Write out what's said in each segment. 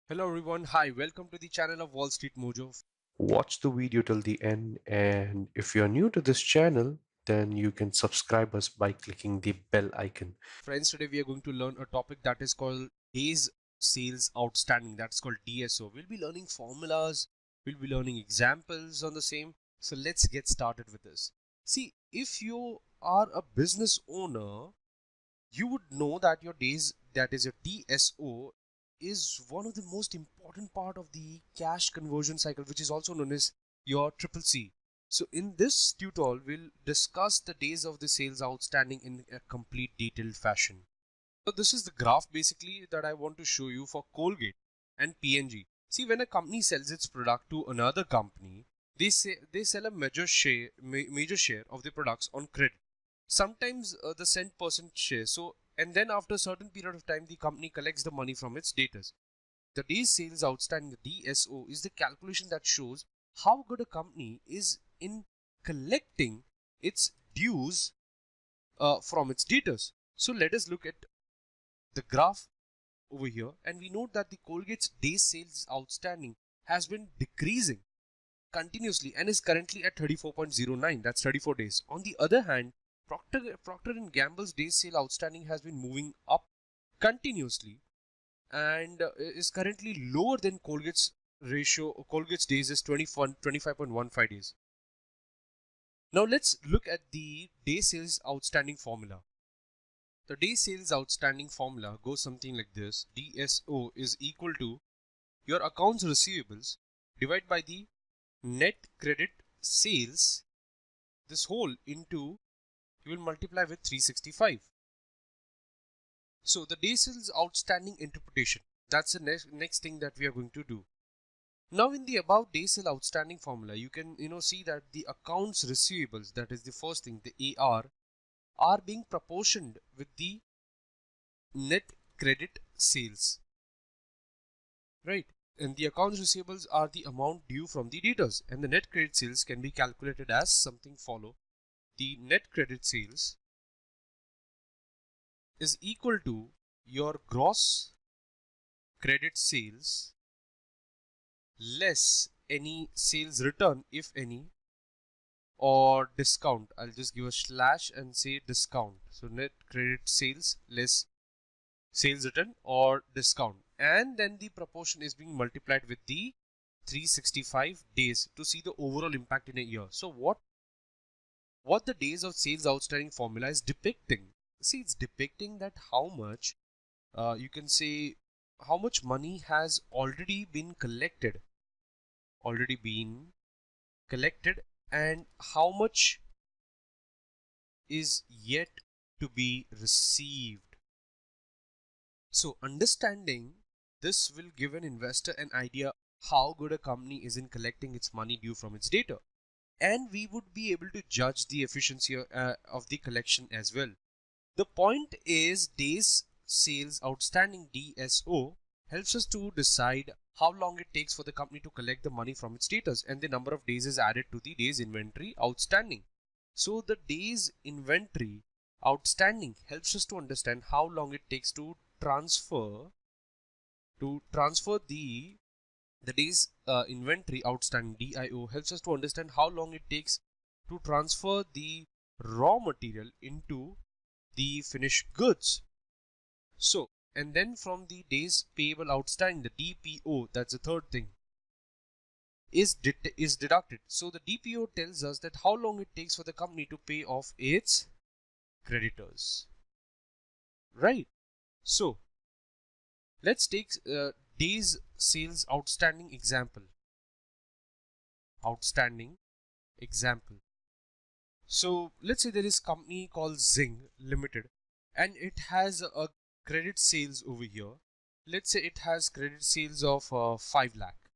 Hello everyone, hi, welcome to the channel of Wall Street Mojo. Watch the video till the end, and if you're new to this channel, then you can subscribe us by clicking the bell icon. Friends, today we are going to learn a topic that is called Days Sales Outstanding. That's called DSO. We'll be learning formulas, we'll be learning examples on the same. So let's get started with this. See, if you are a business owner, you would know that your days, that is your DSO, is one of the most important part of the cash conversion cycle, which is also known as your triple C. So in this tutorial, we'll discuss the days of the sales outstanding in a complete detailed fashion. So this is the graph basically that I want to show you for Colgate and P&G. See, when a company sells its product to another company, they sell a major share of the products on credit. Sometimes the cent percent share. So and then after a certain period of time, the company collects the money from its debtors. The days sales outstanding, the DSO, is the calculation that shows how good a company is in collecting its dues from its debtors. So let us look at the graph over here, and we note that the Colgate's days sales outstanding has been decreasing continuously and is currently at 34.09. That's 34 days. On the other hand, Procter & Gamble's days sale outstanding has been moving up continuously and is currently lower than Colgate's ratio. Colgate's days is 25.15 days. Now let's look at the day sales outstanding formula. The day sales outstanding formula goes something like this. DSO is equal to your accounts receivables divided by the net credit sales, this whole into, you will multiply with 365. So the day sales outstanding interpretation, that's the next thing that we are going to do. Now in the above day sale outstanding formula, you can see that the accounts receivables, that is the first thing, the AR, are being proportioned with the net credit sales, right? And the accounts receivables are the amount due from the debtors, and the net credit sales can be calculated as something follow. The net credit sales is equal to your gross credit sales less any sales return, if any, or discount. I'll just give a slash and say discount. So net credit sales less sales return or discount, and then the proportion is being multiplied with the 365 days to see the overall impact in a year. So what the days of sales outstanding formula is depicting, see, it's depicting that how much you can say how much money has already been collected and how much is yet to be received. So understanding this will give an investor an idea how good a company is in collecting its money due from its debtor, and we would be able to judge the efficiency of the collection as well. The point is, days sales outstanding DSO helps us to decide how long it takes for the company to collect the money from its debtors, and the number of days is added to the days inventory outstanding. So the days inventory outstanding helps us to understand how long it takes to transfer the days inventory outstanding DIO helps us to understand how long it takes to transfer the raw material into the finished goods. So, and then from the days payable outstanding, the DPO, that's the third thing, is deducted. So the DPO tells us that how long it takes for the company to pay off its creditors, right? So let's take days sales outstanding example. So let's say there is company called 𝐿𝐴 Limited, and it has a credit sales over here. Let's say it has credit sales of 5 lakh,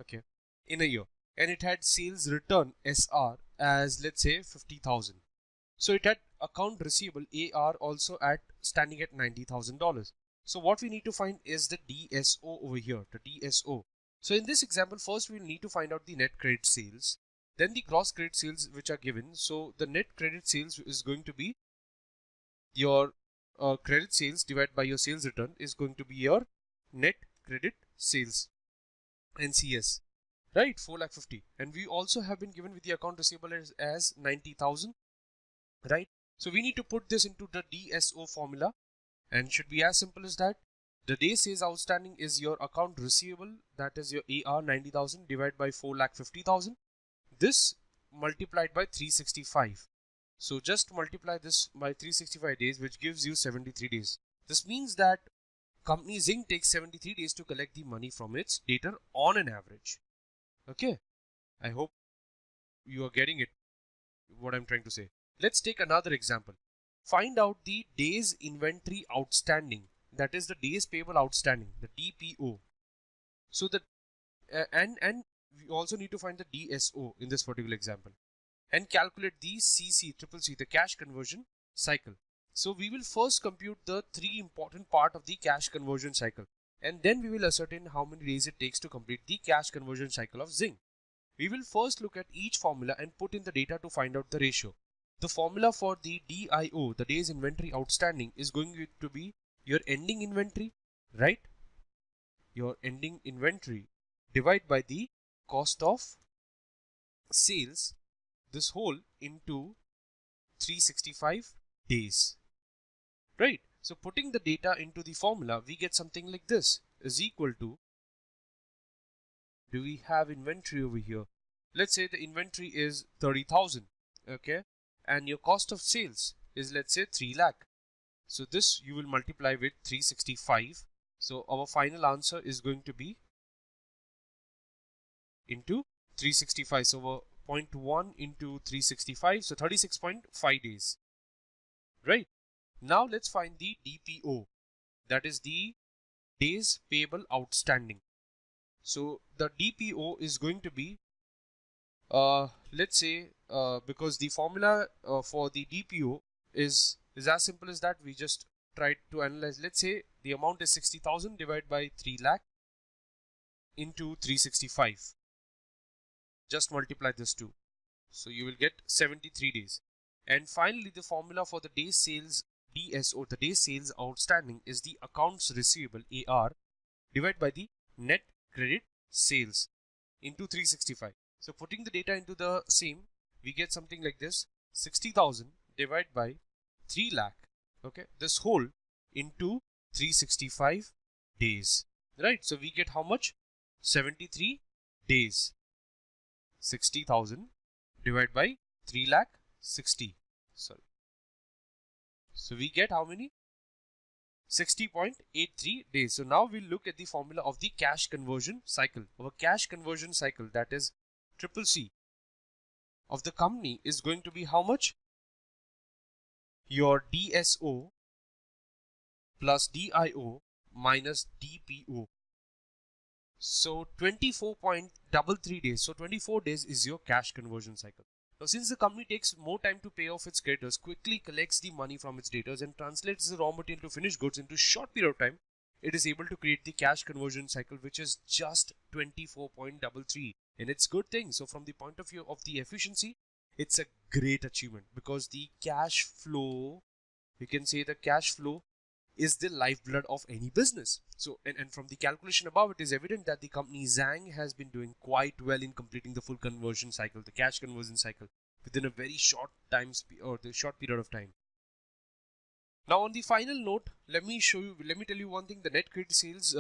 okay, in a year, and it had sales return SR as, let's say, 50,000. So it had account receivable AR also at standing at $90,000. So what we need to find is the DSO over here, the DSO. So in this example, first we'll need to find out the net credit sales, then the gross credit sales which are given. So the net credit sales is going to be your credit sales divided by your sales return is going to be your net credit sales NCS, right? 4,50,000, and we also have been given with the account receivable as 90,000, right? So we need to put this into the DSO formula, and should be as simple as that. The day sales outstanding is your account receivable, that is your AR 90,000 divided by 4,50,000. This multiplied by 365. So just multiply this by 365 days, which gives you 73 days. This means that company 𝐿𝐻 takes 73 days to collect the money from its debtor on an average. Okay, I hope you are getting it, what I'm trying to say. Let's take another example. Find out the days inventory outstanding, that is the days payable outstanding, the DPO. So the and we also need to find the DSO in this particular example, and calculate the CC, the cash conversion cycle. So we will first compute the three important part of the cash conversion cycle, and then we will ascertain how many days it takes to complete the cash conversion cycle of 𝐻𝐻. We will first look at each formula and put in the data to find out the ratio. The formula for the DIO, the days inventory outstanding, is going to be your ending inventory, right? Your ending inventory divided by the cost of sales, this whole into 365 days, right? So putting the data into the formula, we get something like this is equal to, do we have inventory over here? Let's say the inventory is 30,000, okay, and your cost of sales is, let's say, 3 lakh. So this you will multiply with 365. So our final answer is going to be into 365. So our 0.1 into 365, so 36.5 days, right? Now let's find the DPO, that is the days payable outstanding. So the DPO is going to be, let's say, because the formula for the DPO is as simple as that. We just tried to analyze. Let's say the amount is 60,000 divided by 3 lakh into 365. Just multiply this two, so you will get 73 days. And finally, the formula for the day sales DSO, the day sales outstanding, is the accounts receivable AR divided by the net credit sales into 365. So putting the data into the same, we get something like this: 60,000 divided by 3 lakh, okay, this whole into 365 days, right? So we get how much? 73 days. 60,000 divided by 3 lakh 60, sorry. So we get how many? 60.83 days. So now we'll look at the formula of the cash conversion cycle. Our cash conversion cycle, that is CCC of the company, is going to be how much? Your DSO plus DIO minus DPO. So 24.33 days. So 24 days is your cash conversion cycle. Now, since the company takes more time to pay off its creditors, quickly collects the money from its debtors, and translates the raw material to finished goods into short period of time, it is able to create the cash conversion cycle, which is just 24.33. And it's a good thing. So from the point of view of the efficiency, it's a great achievement, because the cash flow, you can say the cash flow is the lifeblood of any business. So, and from the calculation above, it is evident that the company 𝐻𝐻 has been doing quite well in completing the full conversion cycle, the cash conversion cycle, within a very short time or the short period of time. Now, on the final note, let me tell you one thing: the net credit sales,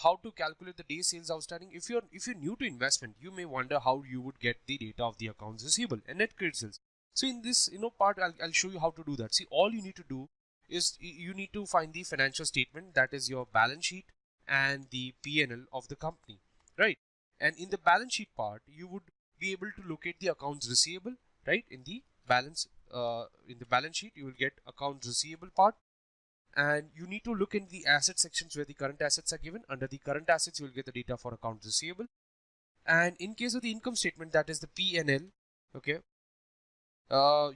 how to calculate the day sales outstanding. If you're new to investment, you may wonder how you would get the data of the accounts receivable and net credit sales. So in this part, I'll show you how to do that. See, all you need to do is you need to find the financial statement, that is your balance sheet and the P&L of the company, right? And in the balance sheet part, you would be able to locate the accounts receivable, right? In the balance sheet, you will get accounts receivable part, and you need to look in the asset sections where the current assets are given. Under the current assets, you will get the data for accounts receivable. And in case of the income statement, that is the P&L, okay,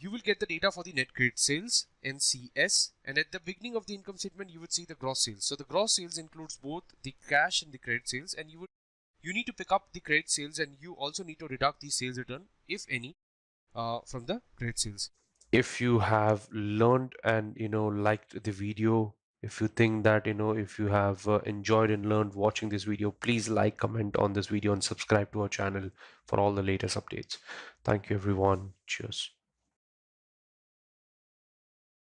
you will get the data for the net credit sales, NCS, and at the beginning of the income statement, you would see the gross sales. So the gross sales includes both the cash and the credit sales, and you need to pick up the credit sales, and you also need to deduct the sales return, if any, from the credit sales. If you have learned and liked the video, If you think that, if you have enjoyed and learned watching this video, please like, comment on this video and subscribe to our channel for all the latest updates. Thank you everyone. Cheers.